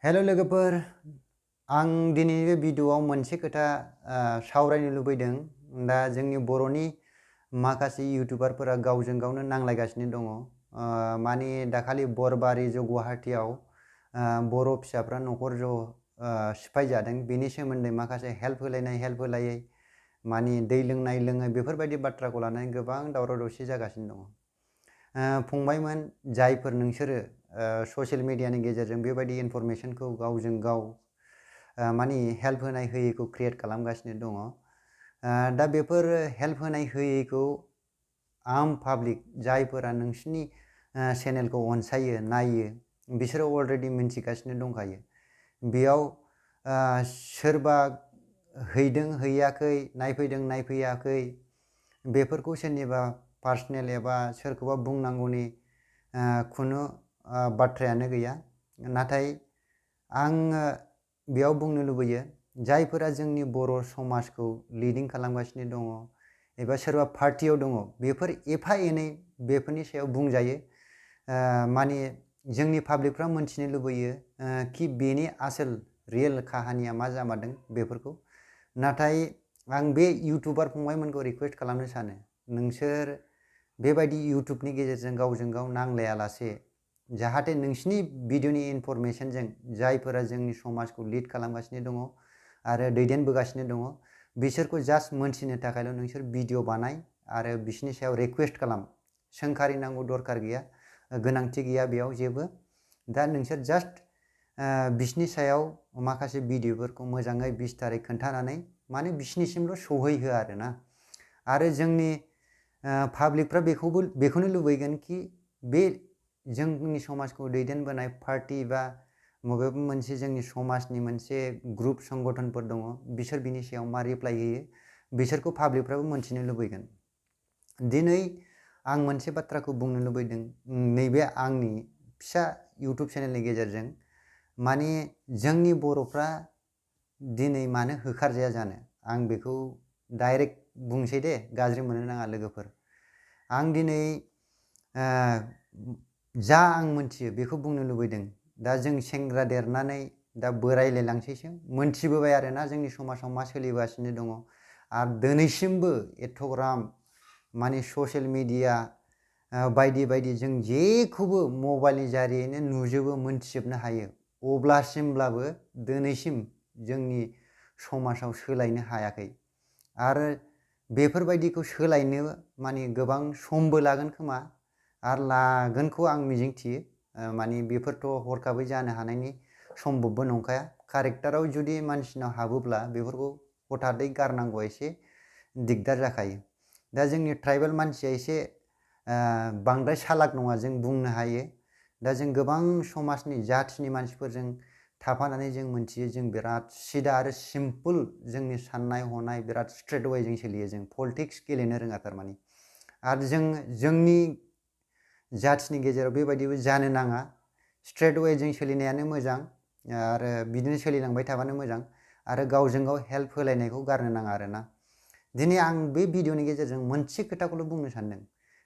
हेल' लोगोफोर, आं दिनैनि बे भिडिअ'आव मोनसे खोथा सावरायनो लुबैदों। दा जोंनि बर'नि माखासे इउटुबारफोरा गावजों गावनो नांलायगासिनो दङ। माने दाखालि बरबारि जो गुवाहाटीआव बर' फिसाफ्रा न'खर ज' सिफाय जादों। बेनि सोमोन्दै माखासे हेल्प होलायै माने दै लोंनाय लोङै बेफोरबायदि बाथ्राखौ लानानै गोबां दावराव दावसि जागासिनो दङ। फंबायमोन, जायफोर नोंसोरो ससियेल मिडियानि गेजेरजों बेबायदि इनफरमेशनखौ गावजों गाव माने हेल्प होनाय होयैखौ क्रिएट खालामगासिनो दङ। दा बेफोर हेल्प होनाय होयैखौ आम पाब्लिक जायफोरा नोंसिनि चेनेलखौ अनसायो नायो बिसोरो अलरेडि मिन्थिगासिनो दंखायो। बेयाव सोरबा हैदों हैयाखै, नायफैदों नायफैयाखै, बेफोरखौ सोरनिबा पार्सनेल एबा सोरखौबा बुंनांगौनि खुनु बाथ्रायानो गैया। नाथाय आङो बेयाव बुंनो लुबैयो, जायफोरा जोंनि बर' समाजखौ लिडिं खालामगासिनो दङ एबा सोरबा पार्टियाव दङ, बेफोर एफा एनै बेफोरनि सायाव बुंजायो। माने जोंनि पाब्लिकफ्रा मोनथिनो लुबैयो कि बेनि आसोल रियेल काहानिया मा जामारदों बेफोरखौ। नाथाय आं बे इउटुबार फंबायमोनखौ रिक्वेस्ट खालामनो सानो, नोंसोर बेबायदि इउटुबनि गेजेरजों गावजों गाव नांलायालासे जाहाथे नोंसिनि भिडिअनि इनफरमेशनजों जायफोरा जोंनि समाजखौ लिड खालामगासिनो दङ आरो दैदेनबोगासिनो दङ बिसोरखौ जास्ट मोनथिनो थाखायल' नोंसोर भिडिअ बानाय आरो बिसोरनि सायाव रिक्वेस्ट खालाम। सोंखारिनांगौ दरकार गैया, गोनांथि गैया बेयाव जेबो। दा नोंसोर जास्ट बिसोरनि सायाव माखासे भिडिअफोरखौ मोजाङै बिस्तारै खोन्थानानै माने बिसोरनिसिमल' सहैहो आरोना। आरो जोंनि पाब्लिकफ्रा बेखौनो लुबैगोन कि बे जोंनि समाजखौ दैदेनबोनाय पार्टी बा बबेबा मोनसे जोंनि समाजनि मोनसे ग्रुप संगठनफोर दङ, बिसोर बिनि सायाव मा रिप्लाइ होयो बिसोरखौ पाब्लिकफ्राबो मोनथिनो लुबैगोन। दिनै आं मोनसे बाथ्राखौ बुंनो लुबैदों नैबे आंनि फिसा इउटुब चेनेलनि गेजेरजों, माने जोंनि बर'फ्रा दिनै मानो होखारजाया जानो, आं बेखौ डाइरेक्ट बुंसै दे, गाज्रि मोननो नाङा लोगोफोर। आं दिनै जा आं मोनथियो बेखौ बुंनो लुबैदों। दा जों सेंग्रा देरनानै दा बोरायलायलांसैसो, मोनथिबोबाय आरोना जोंनि समाजाव मा सोलिगासिनो दङ। आरो दिनैसिमबो एथ'ग्राम माने ससियेल मिडिया बायदि बायदि जों जेखौबो मबाइलनि जारियैनो नुजोबो, मोनथिजोबनो हायो। अब्लासिमब्लाबो दिनैसिम जोंनि समाजाव सोलायनो हायाखै। आरो बेफोरबायदिखौ सोलायनो माने गोबां समबो लागोन खोमा, आरो लागोनखौ आं मिजिंथियो। माने बेफोरथ' हरखाबै जानो हानायनि सम्भबबो नंखाया। कारेक्टाराव जुदि मानसिनाव हाबोब्ला बेफोरखौ हथादै गारनांगौआ एसे दिगदार जाखायो। दा जोंनि ट्राइबेल मानसिया एसे बांद्राय सालाक नङा, जों बुंनो हायो। दा जों गोबां समाजनि जाथिनि मानसिफोरजों थाफानानै जों मोनथियो, जों बिराद सिदा आरो सिम्पोल, जोंनि साननाय हनाय बिराद स्ट्रेट वेजों सोलियो। जों पलिटिक्स गेलेनो रोङा थारमाने। आरो जोंनि जाथिनि गेजेराव बेबायदिबो जानो नाङा, स्ट्रेट वेजों सोलिनायानो मोजां आरो बिदिनो सोलिलांबाय थाबानो मोजां। आरो गावजों गाव हेल्प होलायनायखौ गारनो नाङा आरोना। दिनै आं बे भिडिअनि गेजेरजों मोनसे खोथाखौल' बुंनो सानदों।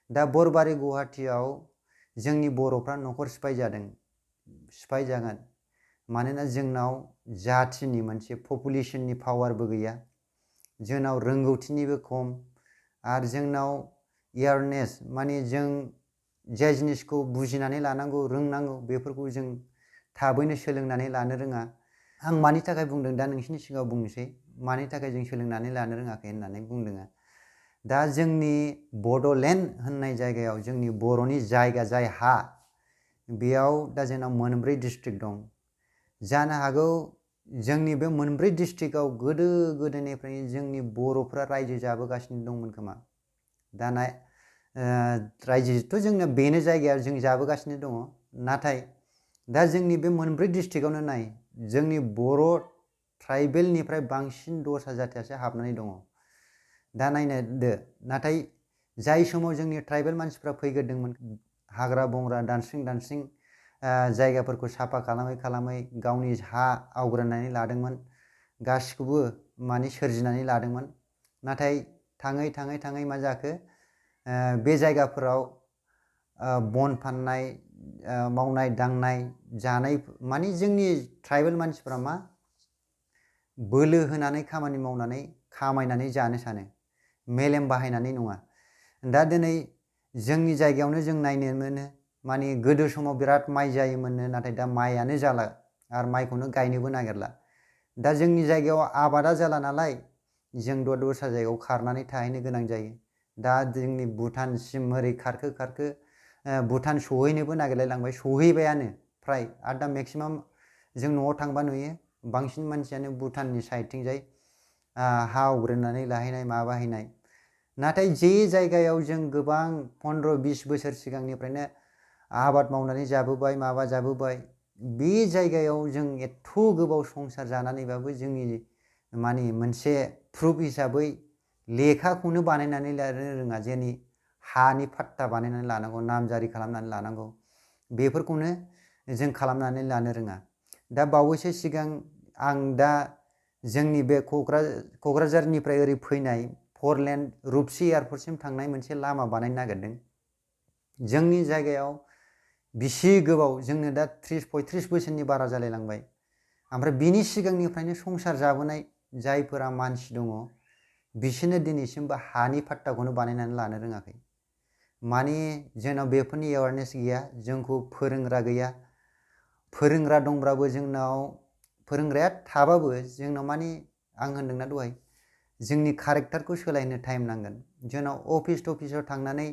दा बरबारि गुवाहाटीआव जोंनि बर'फ्रा न'खर सिफाय जादों, सिफाय जागोन, मानोना जोंनाव जाथिनि मोनसे पपुलेसननि पावारबो गैया, जोंनाव रोंगौथिनिबो खम, आरो जोंनाव एवारनेस माने जों जाय जिनिसखौ बुजिनानै लानांगौ रोंनांगौ बेफोरखौ जों थाबैनो सोलोंनानै लानो रोङा। आं मानि थाखाय बुंदों दा नोंसिनि सिगाङाव बुंनोसै, मानि थाखाय जों सोलोंनानै लानो रोङाखै होननानै बुंदों। दा जोंनि बड'लेण्ड होननाय जायगायाव, जोंनि बर'नि जायगा जाय हा, बेयाव दा जोंनाव मोनब्रै डिस्ट्रिक्ट दं। जानो हागौ जोंनि बे मोनब्रै डिस्ट्रिक्टआव गोदो गोदायनिफ्रायनो जोंनि बर'फ्रा रायजो जाबोगासिनो दंमोन खोमा। दाना रायजोथ' जोंना बेनो जायगाया, जों जाबोगासिनो दङ। नाथाय दा जोंनि बे मोनब्रै डिस्ट्रिक्टआवनो नाय, जोंनि बर' ट्राइबेलनिफ्राय बांसिन दस्रा जाथियासो हाबनानै दङ। दा नायदो, नाथाय जाय समाव जोंनि ट्राइबेल मानसिफ्रा फैग्रोदोंमोन, हाग्रा बंग्रा दानस्रिं जायगाफोरखौ साफा खालामै खालामै गावनि हा आवग्रिनानै लादोंमोन, गासिखौबो माने सोरजिनानै लादोंमोन। नाथाय थाङै थाङै थाङै मा जाखो, बे जायगाफोराव बन फाननाय, मावनाय दांनाय जानाय माने जोंनि ट्राइबेल मानसिफ्रा मा बोलो होनानै खामानि मावनानै खामायनानै जानो सानो, मेलेम बाहायनानै नङा। दा दिनै जोंनि जायगायावनो जों नायनो मोनो माने गोदो समाव बिराद माइ जायोमोननो, नाथाय दा माइआनो जाला आरो माइखौनो गायनोबो नागिरला। दा जोंनि जायगायाव आबादा जाला नालाय जों दस्रा जायगायाव खारनानै थाहैनो गोनां जायो। दा जोंनि भुटानसिम ओरै खारखो भुटान सहैनोबो नागिरलायलांबाय, सहैबायानो फ्राय। आरो दा मेक्सिमाम जों न'आव थांबा नुयो बांसिन मानसियानो भुटाननि साइडथिंजाय हा आवग्रिनानै लाहैनाय माबाहैनाय। नाथाय जे जायगायाव जों गोबां 15-20 बोसोर सिगांनिफ्रायनो आबाद मावनानै जाबोबाय माबा जाबोबाय, बे जायगायाव जों एथ' गोबाव संसार जानानैबाबो जोंनि माने मोनसे प्रुफ हिसाबै लेखाखौनो बानायनानै लानो रोङा, जेनि हानि पाट्टा बानायनानै लानांगौ, नामजारि खालामनानै लानांगौ, बेफोरखौनो जों खालामनानै लानो रोङा। दा बावैसो सिगां आं दा जोंनि बे क'क्राझारनिफ्राय ओरै फैनाय 4 लेन रुपसि एयारपर्टसिम थांनाय मोनसे लामा बानायनो नागिरदों। जोंनि जायगायाव बिसि गोबाव, जोंनो दा 30-35 बोसोरनि बारा जालायलांबाय। ओमफ्राय बिनि सिगांनिफ्रायनो संसार जाबोनाय जायफोरा मानसि दङ बिसोरनो दिनैसिमबो हानि पाट्टाखौनो बानायनानै लानो रोङाखै। माने जोंनाव बेफोरनि एवारनेस गैया, जोंखौ फोरोंग्रा गैया। फोरोंग्रा दंब्लाबो जोंनाव, फोरोंग्राया थाबाबो जोंनाव माने आं होनदोंना दहाय जोंनि कारेक्टारखौ सोलायनो टाइम नांगोन। जोंनाव अफिसाव थांनानै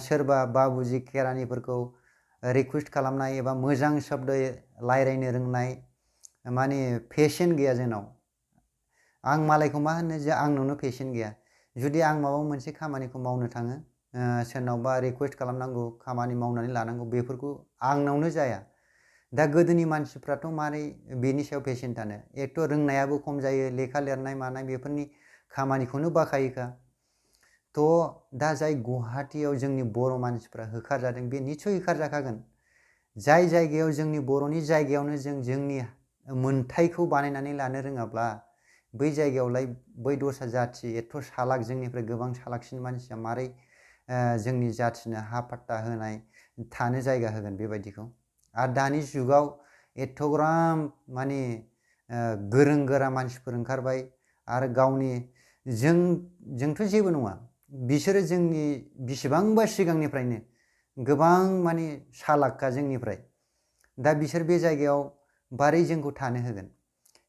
सोरबा बाबुजि केरानिफोरखौ रिकुवेस्ट खालामनाय एबा मोजां शब्द रायज्लायनो रोंनाय माने पेशेन्ट गैया जोंनाव। आं मालायखौ मा होनो, जे आंनावनो पेशेन्ट गैया। जुदि आं माबा मोनसे खामानिखौ मावनो थाङो, सोरनावबा रिकुवेस्ट खालामनांगौ, खामानि मावनानै लानांगौ, बेफोरखौ आंनावनो जाया। दा गोदोनि मानसिफ्राथ' मारै बेनि सायाव पेशेन्ट थानो, एक रोंनायाबो खम जायो, लेखा लिरनाय मानाय बेफोरनि खामानिखौनो बाखायोखा। थ' दा जाय गुवाहाटीयाव जोंनि बर' मानसिफ्रा होखारजादों, बे निस्सय होखारजाखागोन। जाय जायगायाव जोंनि बर'नि जायगायावनो जों जोंनि मोन्थायखौ बानायनानै लानो रोङाब्ला, बै जायगायावलाय बै दस्रा जाथि एथ' सालाक, जोंनिफ्राय गोबां सालाकसिन मानसिया मारै जोंनि जाथिनो हा पाट्टा होनाय, थानो जायगा होगोन बेबायदिखौ। आरो दानि जुगाव एथ'ग्राम माने गोरों गोरा मानसिफोर ओंखारबाय, आरो गावनि जोंथ' जेबो नङा, बिसोरो जोंनि बिसिबांबा सिगांनिफ्रायनो गोबां माने सालाकखा जोंनिफ्राय। दा बिसोर बे जायगायाव बारै जोंखौ थानो होगोन।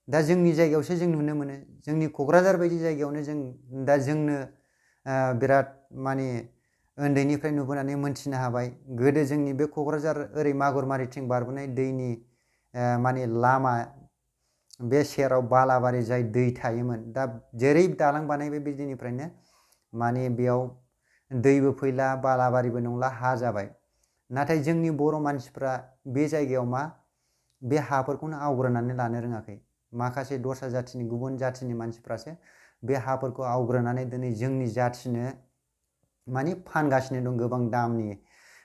दा जोंनि जायगायावसो जों नुनो मोनो, जोंनि क'क्राझार बायदि जायगायावनो जों दा जोंनो बिराद माने उन्दैनिफ्राय नुबोनानै मोनथिनो हाबाय। गोदो जोंनि बे क'क्राझार ओरै मागुरमारिथिं बारबोनाय दैनि माने लामा, बे सेराव बालाबारि जाय दै थायोमोन, दा जेरै दालां बानायबाय बे दिननिफ्रायनो माने बेयाव दैबो फैला, बालाबारिबो नंला, हा जाबाय। नाथाय जोंनि बर' मानसिफ्रा बे जायगायाव मा बे हाफोरखौनो आवग्रिनानै लानो रोङाखै। माखासे दस्रा जाथिनि, गुबुन जाथिनि मानसिफ्रासो बे हाफोरखौ आवग्रिनानै दिनै जोंनि जाथिनो माने फानगासिनो दं गोबां दामनि।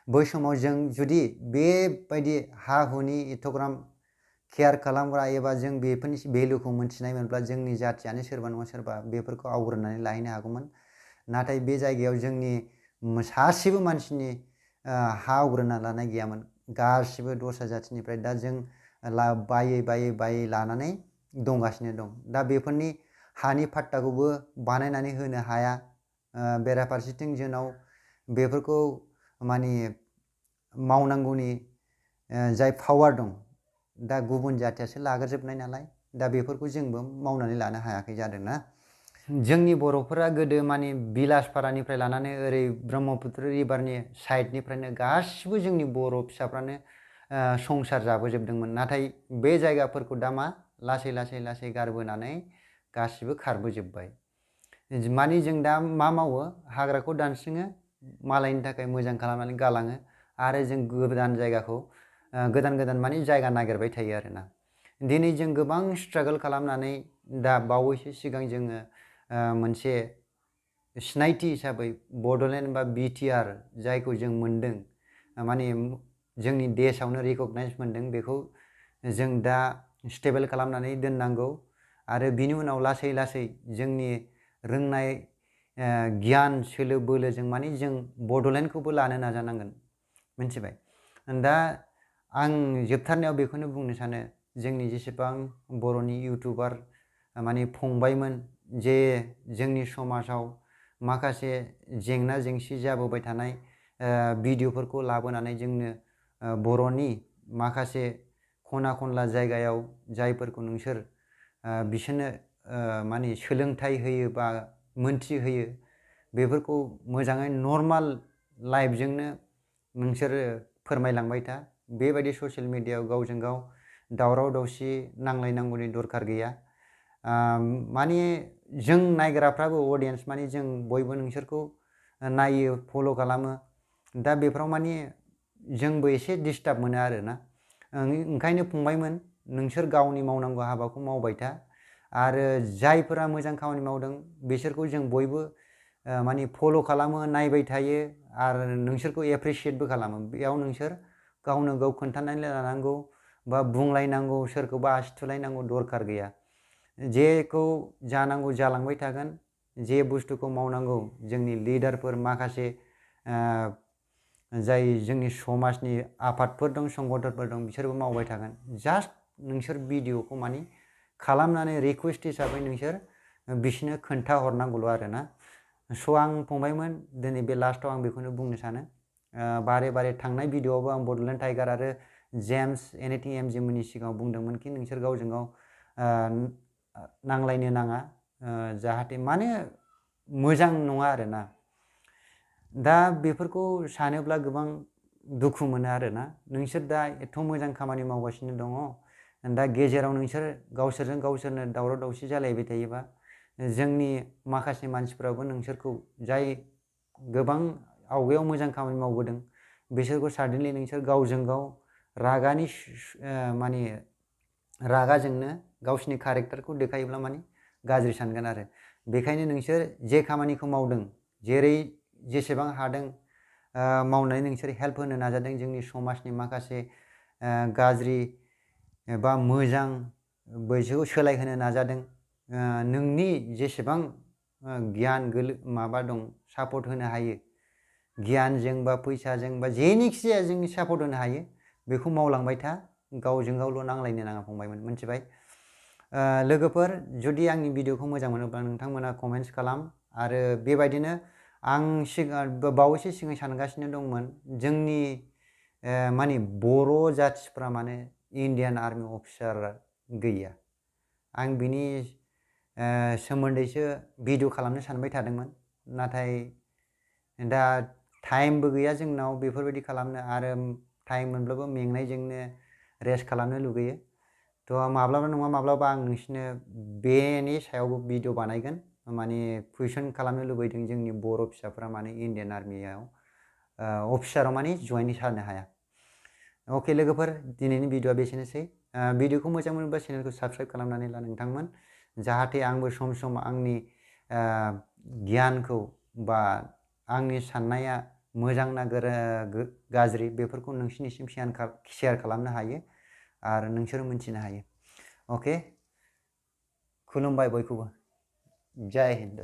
बै समाव जों जुदि बेबायदि हा हुनि एथ'ग्राम केयार खालामग्रा एबा जों बेफोरनि भेलुखौ मोनथिनायमोनब्ला जोंनि जाथियानो सोरबा नङा सोरबा बेफोरखौ आवग्रिनानै लाहैनो हागौमोन। नाथाय बे जायगायाव जोंनि सासेबो मानसिनि हा आवग्रिना लानाय गैयामोन, गासिबो दस्रा जाथिनिफ्राय दा जों बायै लानानै दंगासिनो दं। दा बेफोरनि हानि पाट्टाखौबो बानायनानै होनो हाया। बेराफारसेथिं जोंनाव बेफोरखौ माने मावनांगौनि जाय पावार दं, दा गुबुन जाथियासो लाग्रोजोबनाय नालाय, दा बेफोरखौ जोंबो मावनानै लानो हायाखै जादोंना। जोंनि बर'फोरा गोदो माने बिलासपारानिफ्राय लानानै ओरै ब्रह्मपुत्र रिभारनि साइडनिफ्रायनो गासिबो जोंनि बर' फिसाफ्रानो संसार जाबोजोबदोंमोन। नाथाय बे जायगाफोरखौ दा मा लासै गारबोनानै गासिबो खारबोजोब्बाय। माने जों दा मा मावो, हाग्राखौ दानस्रिङो, मालायनि थाखाय मोजां खालामनानै गालाङो, आरो जों गोदान जायगाखौ गोदान माने जायगा नागिरबाय थायो आरोना। दिनै जों गोबां स्ट्रागल खालामनानै दा बावैसो सिगां जोङो मोनसे सिनायथि हिसाबै बड'लेण्ड बा बिटिआर जायखौ जों मोनदों, माने जोंनि देशआवनो रिकगनाइज मोनदों, बेखौ जों दा स्टेबल खालामनानै दोननांगौ। आरो बिनि उनाव लासै जोंनि रोंनाय गियान सोलो बोलोजों माने जों बड'लेण्डखौबो लानो नाजानांगोन, मिथिबाय। दा आं जोबथारनायाव बेखौनो बुंनो सानो जोंनि जेसेबां बर'नि इउटुबार माने फंबायमोन जे जोंनि समाजाव माखासे जेंना जेंसि जाबोबाय थानाय भिडिअफोरखौ लाबोनानै जोंनो बर'नि माखासे खना खनला जायगायाव जायफोरखौ नोंसोर बिसोरनो माने सोलोंथाइ होयो बा मोनथिहोयो बेफोरखौ मोजाङै नर्माल लाइफजोंनो नोंसोरो फोरमायलांबाय था। बेबायदि ससियेल मिडियायाव गावजों गाव दावराव दावसि नांलायनांगौनि दरखार गैया। माने जों नायग्राफ्राबो अडियेन्स माने जों बयबो नोंसोरखौ नायो फल' खालामो। दा बेफोराव माने जोंबो एसे डिस्टार्ब मोनो आरोना। ओंखायनो फंबायमोन नोंसोर गावनि मावनांगौ हाबाखौ मावबाय था आरो जायफोरा मोजां खामानि मावदों बिसोरखौ जों बयबो माने फल' खालामो नायबाय थायो आरो नोंसोरखौ एप्रिसियेटबो खालामो। बेयाव नोंसोर गावनो गाव खोन्थानानै लानांगौ बा बुंलायनांगौ सोरखौबा आसि थुलायनांगौ दरखार गैया। जेखौ जानांगौ जालांबाय थागोन। जे बुस्थुखौ मावनांगौ जोंनि लिडारफोर माखासे जाय जोंनि समाजनि आफादफोर दं संगठनफोर दं बिसोरबो मावबाय थागोन। जास्ट नोंसोर भिडिअखौ माने खालामनानै रिकुवेस्ट हिसाबै नोंसोर बिसोरनो खोन्थाहरनांगौल' आरोना। स' आं फंबायमोन दिनै बे लास्टआव आं बेखौनो बुंनो सानो बारे बारे थांनाय भिडिअआवबो आं बड'लेण्ड टाइगार आरो जेम्स एनिथिं एमजे मोननि सिगाङाव बुंदोंमोन कि नोंसोर गावजों गाव नांलायनो नाङा जाहाथे माने मोजां नङा आरोना। दा बेफोरखौ सानोब्ला गोबां दुखु मोनो आरोना। नोंसोर दा एथ' मोजां खामानि मावगासिनो दङ दा गेजेराव नोंसोर गावसोरजों गावसोरनो दावराव दावसि जालायबाय थायोबा जोंनि माखासे मानसिफ्राबो नोंसोरखौ जाय गोबां आवगायाव मोजां खामानि मावबोदों बिसोरखौ साडेनलि नोंसोर गावजों गाव रागानि माने रागाजोंनो गावसिनि कारेक्टारखौ देखायोब्ला माने गाज्रि सानगोन आरो। बेखायनो नोंसोर जे खामानिखौ मावदों जेरै जेसेबां हादों मावनानै नोंसोर हेल्प होनो नाजादों जोंनि समाजनि माखासे गाज्रि बा मोजां बैसोखौ सोलायहोनो नाजादों। नोंनि जेसेबां गियान माबा दं सापर्ट होनो हायो गियानजों बा फैसाजों बा जेनिखि जाया जों सापर्ट होनो हायो बेखौ मावलांबाय था। गावजों गावल' नांलायनो नाङा फंबायमोन मिथिबाय। लोगोफोर जुदि आंनि भिडिअखौ मोजां मोनोब्ला नोंथांमोना कमेन्ट्स खालाम आरो बेबायदिनो आं बावैसो सिगां सानगासिनो दंमोन जोंनि माने बर' जाथिफ्रा माने इण्डियान आर्मि अफिसार गैया। आं बिनि सोमोन्दैसो भिडिअ खालामनो सानबाय थादोंमोन नाथाय दा टाइमबो गैया जोंनाव बेफोरबायदि खालामनो आरो टाइम मोनब्लाबो मेंनायजोंनो रेस्ट खालामनो लुगैयो। थ' माब्लाबा नङा माब्लाबा आं नोंसिनो बेनि सायावबो भिडिअ बानायगोन माने कुइसन खालामनो लुबैदों जोंनि बर' फिसाफ्रा माने इण्डियान आर्मियाव अफिसाराव माने जइन जानो हाया। अके लोगोफोर दिनैनि भिडिअआ बेसेनोसै। भिडिअखौ मोजां मोनोब्ला चेनेलखौ साबस्क्राइब खालामनानै ला नोंथांमोन जाहाथे आंबो सम सम आंनि गियानखौ बा आंनि साननाया मोजां ना गाज्रि बेफोरखौ नोंसिनिसिम शेयार खालामनो हायो आरो नोंसोर मिन्थिनो हायो। अके खुलुमबाय बयखौबो। जय हिन्द।